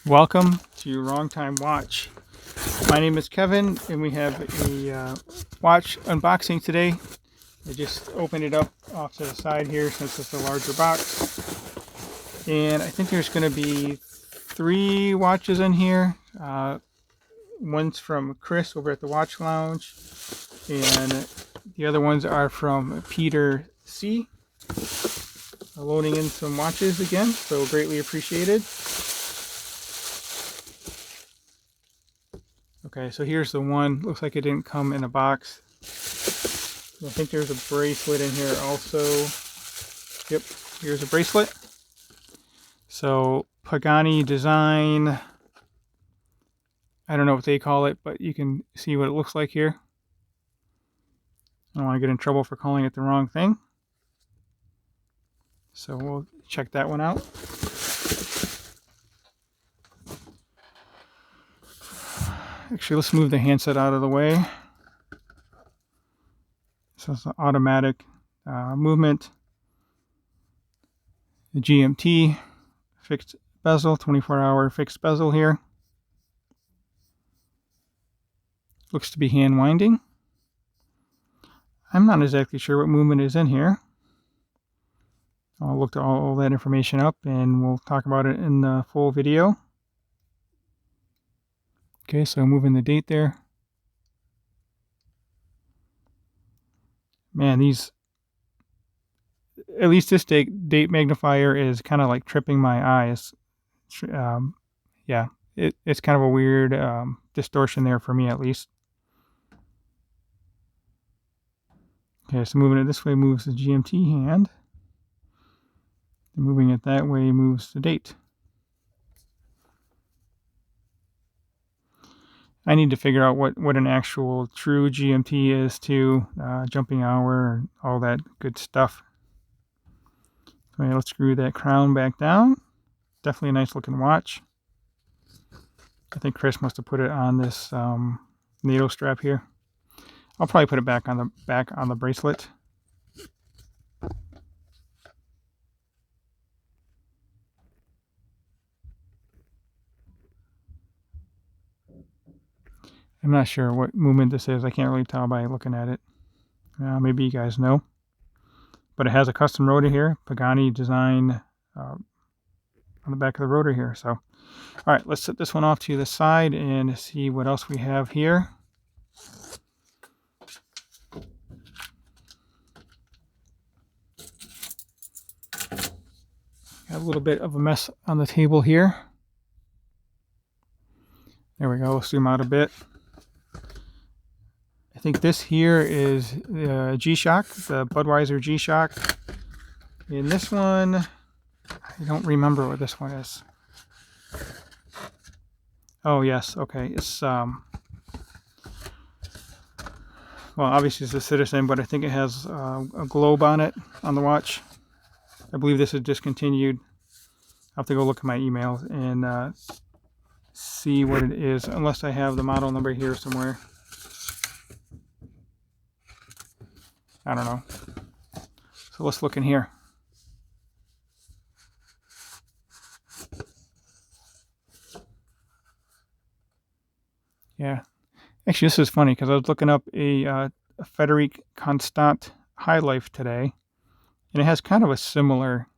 Welcome to Wrong Time Watch. My name is Kevin, and we have a watch unboxing today. I just opened it up off to the side here since it's a larger box. And I think there's going to be 3 watches in here. One's from Chris over at the Watch Lounge, and the other ones are from Peter C. Loading in some watches again, so greatly appreciated. Okay, so here's the one. Looks like it didn't come in a box. I think there's a bracelet in here also. Yep, here's a bracelet. So Pagani Design, I don't know what they call it, but you can see what it looks like here. I don't want to get in trouble for calling it the wrong thing. So we'll check that one out. Actually, let's move the handset out of the way. So it's an automatic movement. The GMT fixed bezel, 24-hour fixed bezel here. Looks to be hand winding. I'm not exactly sure what movement is in here. I'll look all that information up and we'll talk about it in the full video. Okay, so moving the date there. Man, these, at least this date magnifier is kind of like tripping my eyes. Yeah, it's kind of a weird distortion there for me at least. Okay, so moving it this way moves the GMT hand. And moving it that way moves the date. I need to figure out what an actual true GMT is too, jumping hour, all that good stuff. Okay, let's screw that crown back down. Definitely a nice looking watch. I think Chris must have put it on this NATO strap here. I'll probably put it back on the bracelet. I'm not sure what movement this is. I can't really tell by looking at it. Maybe you guys know. But it has a custom rotor here, Pagani Design on the back of the rotor here. So, all right, let's set this one off to the side and see what else we have here. Got a little bit of a mess on the table here. There we go. We'll zoom out a bit. I think this here is Gshock, the Budweiser Gshock. And this one, I don't remember what this one is. Oh yes, okay. It's well, obviously it's a Citizen, but I think it has a globe on it on the watch. I believe this is discontinued. I'll have to go look at my emails and see what it is, unless I have the model number here somewhere. I don't know. So let's look in here. Yeah. Actually, this is funny because I was looking up a Frederic Constant High Life today, and it has kind of a similar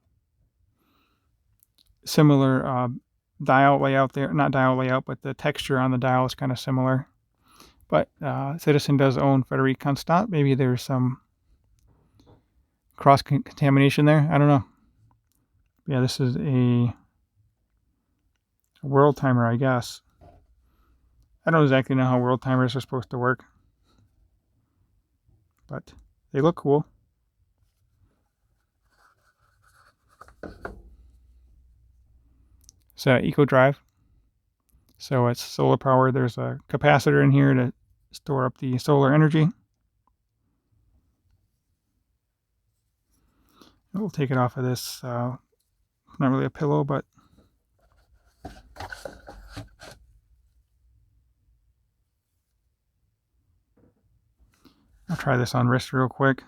dial layout there. Not dial layout, but the texture on the dial is kind of similar. But Citizen does own Frederic Constant. Maybe there's some cross-contamination there. I don't know. Yeah, this is a world timer, I guess. I don't exactly know how world timers are supposed to work, but they look cool. It's Eco Drive, so it's solar power. There's a capacitor in here to store up the solar energy. We'll take it off of this. Not really a pillow, but I'll try this on wrist real quick.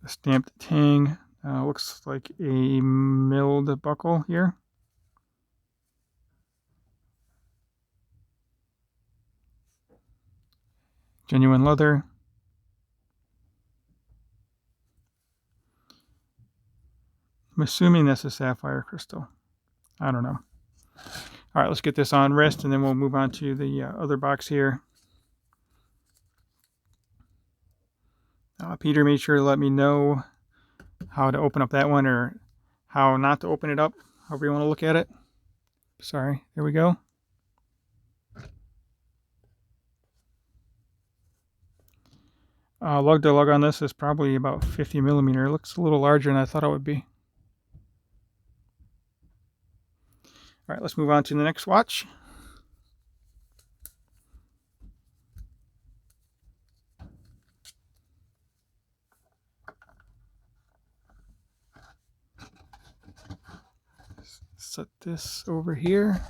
A stamped tang. Looks like a milled buckle here. Genuine leather. I'm assuming that's a sapphire crystal. I don't know. All right, let's get this on wrist, and then we'll move on to the other box here. Peter made sure to let me know how to open up that one, or how not to open it up, however you want to look at it. Sorry, there we go. Lug to lug on this is probably about 50 millimeter. It looks a little larger than I thought it would be. All right, let's move on to the next watch. Set this over here.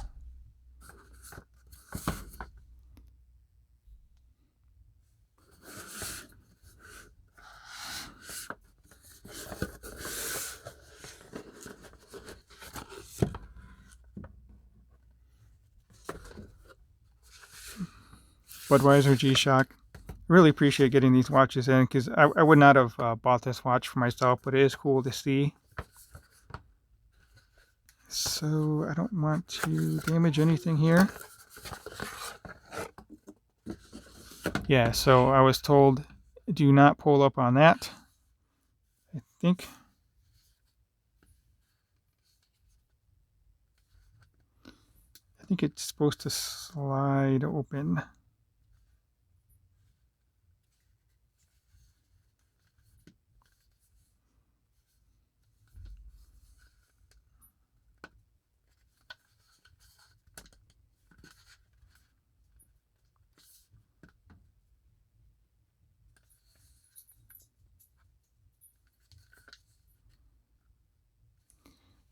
Budweiser Gshock. Really appreciate getting these watches in, because I would not have bought this watch for myself, but it is cool to see. So I don't want to damage anything here. Yeah, so I was told do not pull up on that. I think it's supposed to slide open.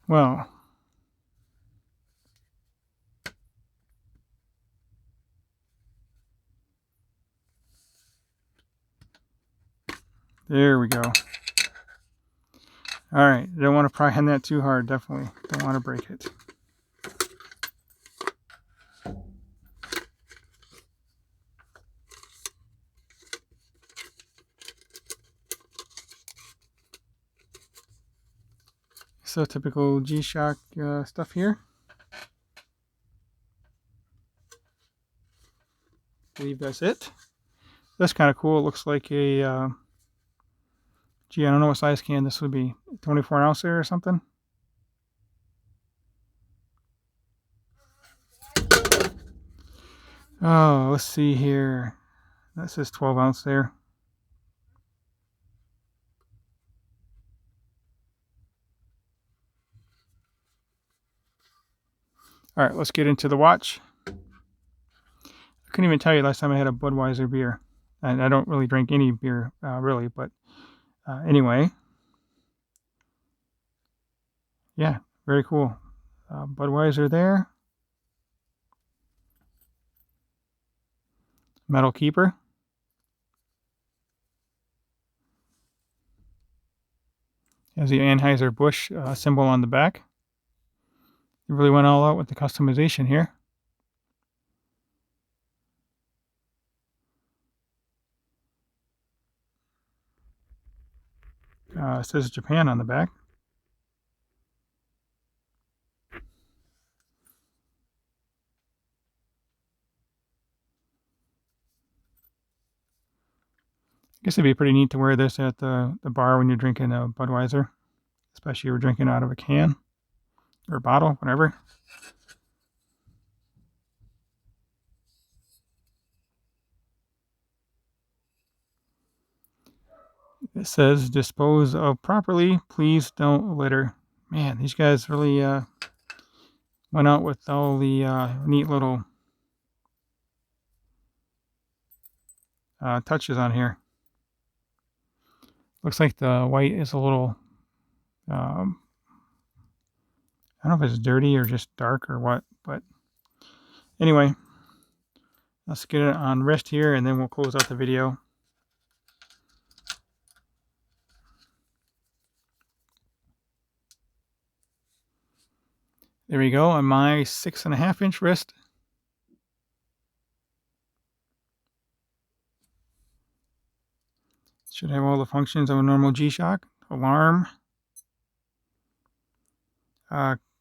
Well, there we go. All right, don't want to pry on that too hard. Definitely don't want to break it. So typical Gshock stuff here. I believe that's it. That's kind of cool. It looks like a, gee, I don't know what size can this would be. 24 ounce there or something. Oh, let's see here. That says 12 ounce there. All right, let's get into the watch. I couldn't even tell you last time I had a Budweiser beer. And I don't really drink any beer, really, but anyway. Yeah, very cool. Budweiser there. Metal keeper. Has the Anheuser-Busch symbol on the back. They really went all out with the customization here. It says Japan on the back. I guess it'd be pretty neat to wear this at the bar when you're drinking a Budweiser, especially if you're drinking out of a can or a bottle, whatever. It says dispose of properly, please don't litter. Man, these guys really went out with all the neat little touches on here. Looks like the white is a little, I don't know if it's dirty or just dark or what, but anyway, let's get it on wrist here and then we'll close out the video. There we go on my 6.5-inch wrist. Should have all the functions of a normal G-Shock. Alarm,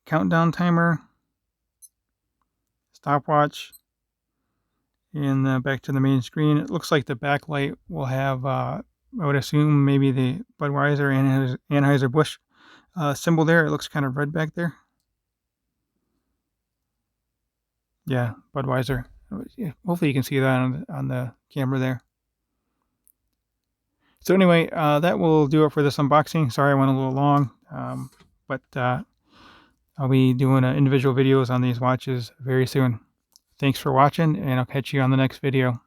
countdown timer, stopwatch, and back to the main screen. It looks like the backlight will have, I would assume, maybe the Budweiser and Anheuser-Busch symbol there. It looks kind of red back there. Yeah, Budweiser. Hopefully you can see that on the camera there. So anyway, that will do it for this unboxing. Sorry I went a little long, but I'll be doing individual videos on these watches very soon. Thanks for watching, and I'll catch you on the next video.